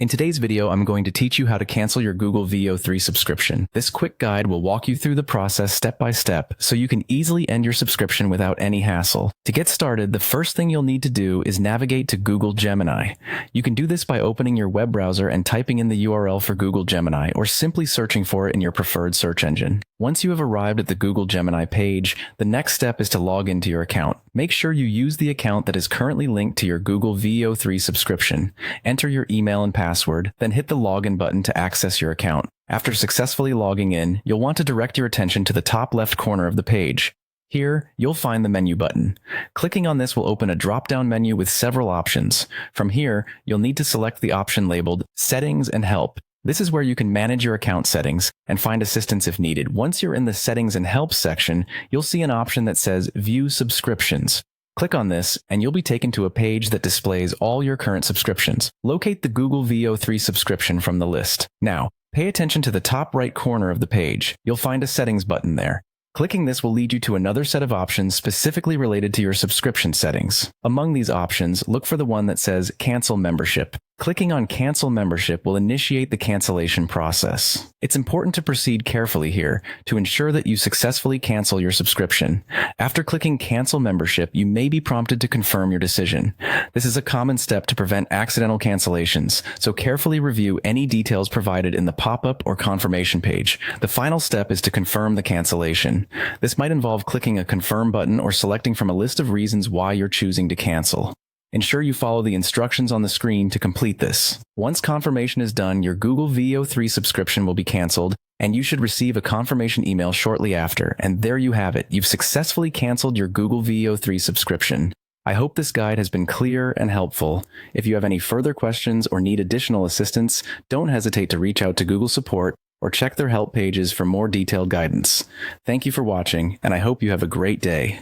In today's video, I'm going to teach you how to cancel your Google VO3 subscription. This quick guide will walk you through the process step by step so you can easily end your subscription without any hassle. To get started, the first thing you'll need to do is navigate to Google Gemini. You can do this by opening your web browser and typing in the URL for Google Gemini, or simply searching for it in your preferred search engine. Once you have arrived at the Google Gemini page, the next step is to log into your account. Make sure you use the account that is currently linked to your Google VO3 subscription. Enter your email and password, then hit the login button to access your account. After successfully logging in, you'll want to direct your attention to the top left corner of the page. Here, you'll find the menu button. Clicking on this will open a drop-down menu with several options. From here, you'll need to select the option labeled Settings and Help. This is where you can manage your account settings and find assistance if needed. Once you're in the Settings and Help section, you'll see an option that says View Subscriptions. Click on this, and you'll be taken to a page that displays all your current subscriptions. Locate the Google VO3 subscription from the list. Now, pay attention to the top right corner of the page. You'll find a Settings button there. Clicking this will lead you to another set of options specifically related to your subscription settings. Among these options, look for the one that says Cancel Membership. Clicking on Cancel Membership will initiate the cancellation process. It's important to proceed carefully here to ensure that you successfully cancel your subscription. After clicking Cancel Membership, you may be prompted to confirm your decision. This is a common step to prevent accidental cancellations, so carefully review any details provided in the pop-up or confirmation page. The final step is to confirm the cancellation. This might involve clicking a Confirm button or selecting from a list of reasons why you're choosing to cancel. Ensure you follow the instructions on the screen to complete this. Once confirmation is done, your Google VO3 subscription will be canceled, and you should receive a confirmation email shortly after. And there you have it. You've successfully canceled your Google VO3 subscription. I hope this guide has been clear and helpful. If you have any further questions or need additional assistance, don't hesitate to reach out to Google Support or check their help pages for more detailed guidance. Thank you for watching, and I hope you have a great day.